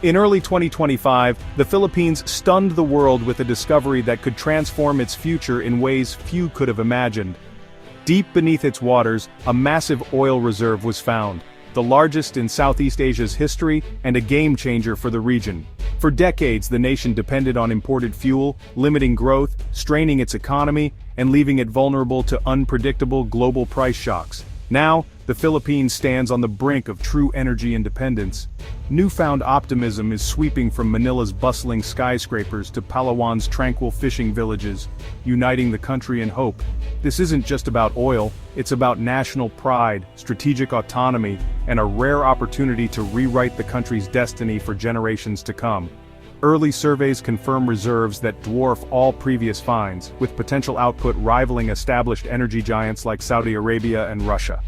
In early 2025, the Philippines stunned the world with a discovery that could transform its future in ways few could have imagined. Deep beneath its waters, a massive oil reserve was found, the largest in Southeast Asia's history and a game-changer for the region. For decades, the nation depended on imported fuel, limiting growth, straining its economy, and leaving it vulnerable to unpredictable global price shocks. Now, the Philippines stands on the brink of true energy independence. Newfound optimism is sweeping from Manila's bustling skyscrapers to Palawan's tranquil fishing villages, uniting the country in hope. This isn't just about oil, it's about national pride, strategic autonomy, and a rare opportunity to rewrite the country's destiny for generations to come. Early surveys confirm reserves that dwarf all previous finds, with potential output rivaling established energy giants like Saudi Arabia and Russia.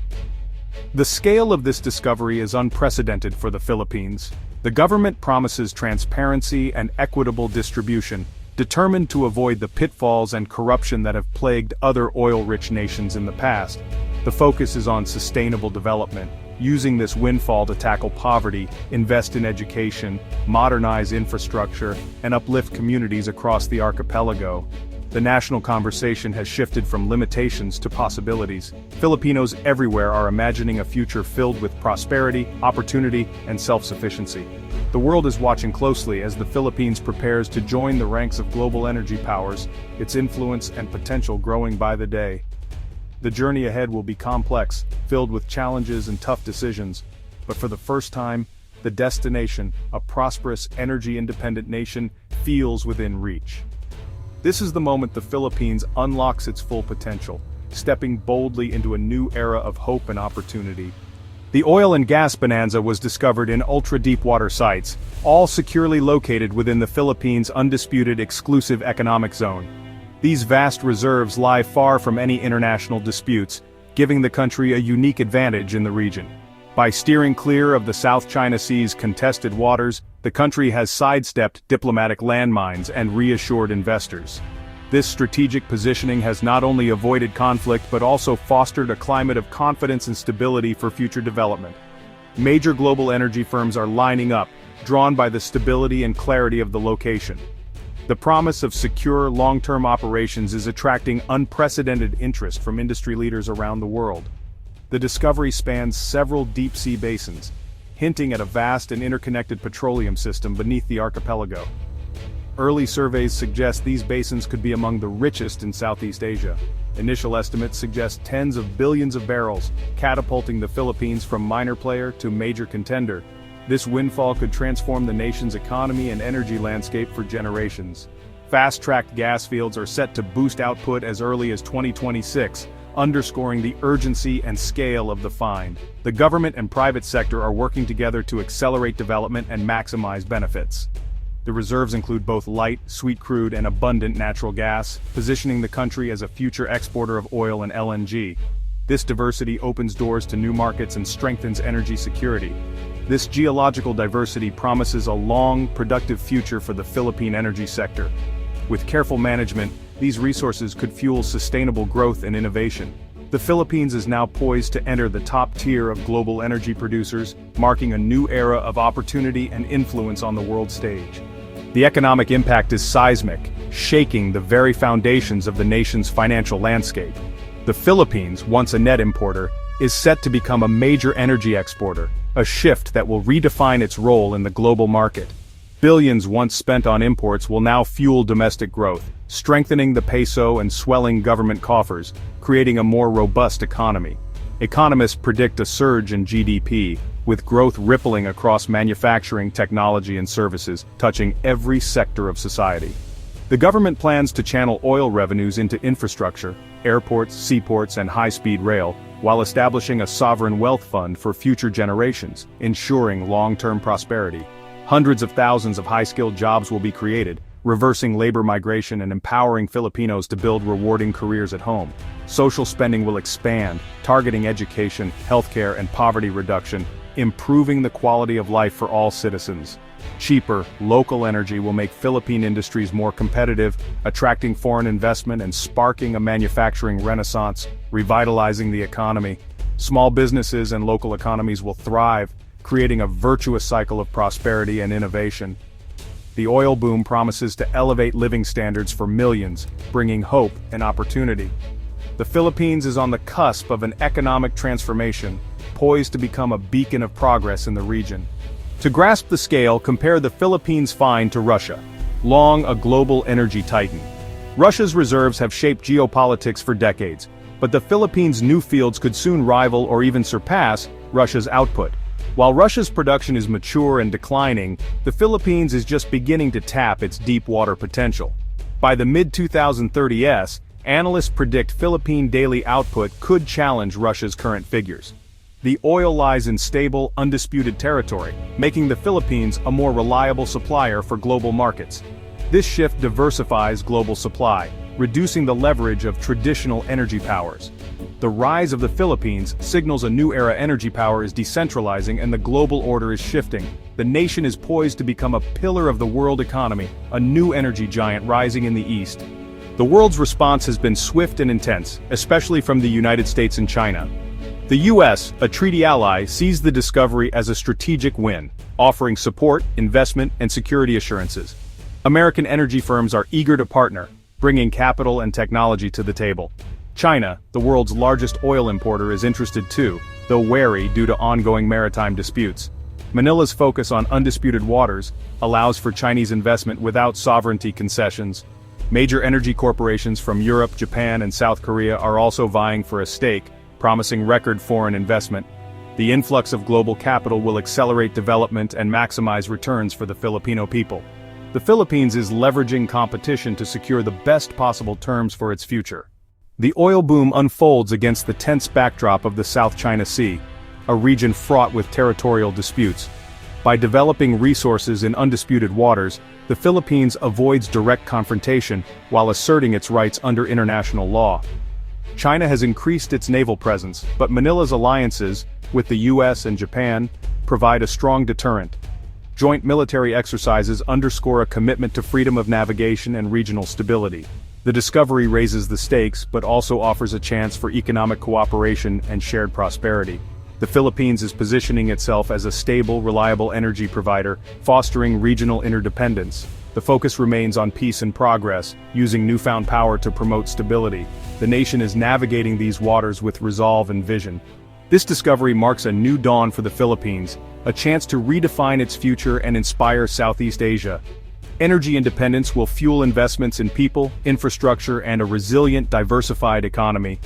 The scale of this discovery is unprecedented for the Philippines. The government promises transparency and equitable distribution, determined to avoid the pitfalls and corruption that have plagued other oil-rich nations in the past. The focus is on sustainable development, using this windfall to tackle poverty, invest in education, modernize infrastructure, and uplift communities across the archipelago. The national conversation has shifted from limitations to possibilities. Filipinos everywhere are imagining a future filled with prosperity, opportunity, and self-sufficiency. The world is watching closely as the Philippines prepares to join the ranks of global energy powers, its influence and potential growing by the day. The journey ahead will be complex, filled with challenges and tough decisions, but for the first time, the destination, a prosperous, energy-independent nation, feels within reach. This is the moment the Philippines unlocks its full potential, stepping boldly into a new era of hope and opportunity. The oil and gas bonanza was discovered in ultra-deepwater sites, all securely located within the Philippines' undisputed exclusive economic zone. These vast reserves lie far from any international disputes, giving the country a unique advantage in the region. By steering clear of the South China Sea's contested waters, the country has sidestepped diplomatic landmines and reassured investors. This strategic positioning has not only avoided conflict but also fostered a climate of confidence and stability for future development. Major global energy firms are lining up, drawn by the stability and clarity of the location. The promise of secure, long-term operations is attracting unprecedented interest from industry leaders around the world. The discovery spans several deep-sea basins, hinting at a vast and interconnected petroleum system beneath the archipelago. Early surveys suggest these basins could be among the richest in Southeast Asia. Initial estimates suggest tens of billions of barrels, catapulting the Philippines from minor player to major contender. This windfall could transform the nation's economy and energy landscape for generations. Fast-tracked gas fields are set to boost output as early as 2026, underscoring the urgency and scale of the find. The government and private sector are working together to accelerate development and maximize benefits. The reserves include both light, sweet crude and abundant natural gas, positioning the country as a future exporter of oil and LNG. This diversity opens doors to new markets and strengthens energy security. This geological diversity promises a long, productive future for the Philippine energy sector. With careful management, these resources could fuel sustainable growth and innovation. The Philippines is now poised to enter the top tier of global energy producers, marking a new era of opportunity and influence on the world stage. The economic impact is seismic, shaking the very foundations of the nation's financial landscape. The Philippines, once a net importer, is set to become a major energy exporter, a shift that will redefine its role in the global market. Billions once spent on imports will now fuel domestic growth, strengthening the peso and swelling government coffers, creating a more robust economy. Economists predict a surge in GDP, with growth rippling across manufacturing, technology and services, touching every sector of society. The government plans to channel oil revenues into infrastructure, airports, seaports and high-speed rail, while establishing a sovereign wealth fund for future generations, ensuring long-term prosperity. Hundreds of thousands of high-skilled jobs will be created, reversing labor migration and empowering Filipinos to build rewarding careers at home. Social spending will expand, targeting education, healthcare, and poverty reduction, improving the quality of life for all citizens. Cheaper, local energy will make Philippine industries more competitive, attracting foreign investment and sparking a manufacturing renaissance, revitalizing the economy. Small businesses and local economies will thrive, creating a virtuous cycle of prosperity and innovation. The oil boom promises to elevate living standards for millions, bringing hope and opportunity. The Philippines is on the cusp of an economic transformation, poised to become a beacon of progress in the region. To grasp the scale, compare the Philippines' find to Russia, long a global energy titan. Russia's reserves have shaped geopolitics for decades, but the Philippines' new fields could soon rival or even surpass Russia's output. While Russia's production is mature and declining, the Philippines is just beginning to tap its deep water potential. By the mid-2030s, analysts predict Philippine daily output could challenge Russia's current figures. The oil lies in stable, undisputed territory, making the Philippines a more reliable supplier for global markets. This shift diversifies global supply, reducing the leverage of traditional energy powers. The rise of the Philippines signals a new era. Energy power is decentralizing and the global order is shifting. The nation is poised to become a pillar of the world economy, a new energy giant rising in the East. The world's response has been swift and intense, especially from the United States and China. The U.S., a treaty ally, sees the discovery as a strategic win, offering support, investment, and security assurances. American energy firms are eager to partner, bringing capital and technology to the table. China, the world's largest oil importer, is interested too, though wary due to ongoing maritime disputes. Manila's focus on undisputed waters allows for Chinese investment without sovereignty concessions. Major energy corporations from Europe, Japan, and South Korea are also vying for a stake, promising record foreign investment. The influx of global capital will accelerate development and maximize returns for the Filipino people. The Philippines is leveraging competition to secure the best possible terms for its future. The oil boom unfolds against the tense backdrop of the South China Sea, a region fraught with territorial disputes. By developing resources in undisputed waters, the Philippines avoids direct confrontation while asserting its rights under international law. China has increased its naval presence, but Manila's alliances, with the US and Japan, provide a strong deterrent. Joint military exercises underscore a commitment to freedom of navigation and regional stability. The discovery raises the stakes, but also offers a chance for economic cooperation and shared prosperity. The Philippines is positioning itself as a stable, reliable energy provider, fostering regional interdependence. The focus remains on peace and progress, using newfound power to promote stability. The nation is navigating these waters with resolve and vision. This discovery marks a new dawn for the Philippines, a chance to redefine its future and inspire Southeast Asia. Energy independence will fuel investments in people, infrastructure, and a resilient, diversified economy.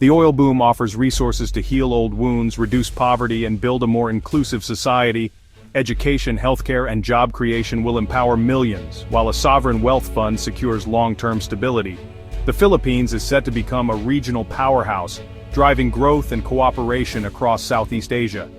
The oil boom offers resources to heal old wounds, reduce poverty, and build a more inclusive society. Education, healthcare, and job creation will empower millions, while a sovereign wealth fund secures long-term stability. The Philippines is set to become a regional powerhouse, driving growth and cooperation across Southeast Asia.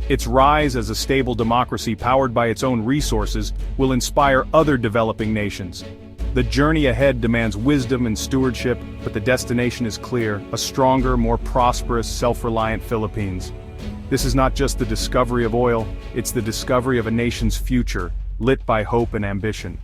Its rise as a stable democracy powered by its own resources will inspire other developing nations. The journey ahead demands wisdom and stewardship, but the destination is clear: a stronger, more prosperous, self-reliant Philippines. This is not just the discovery of oil, it's the discovery of a nation's future, lit by hope and ambition.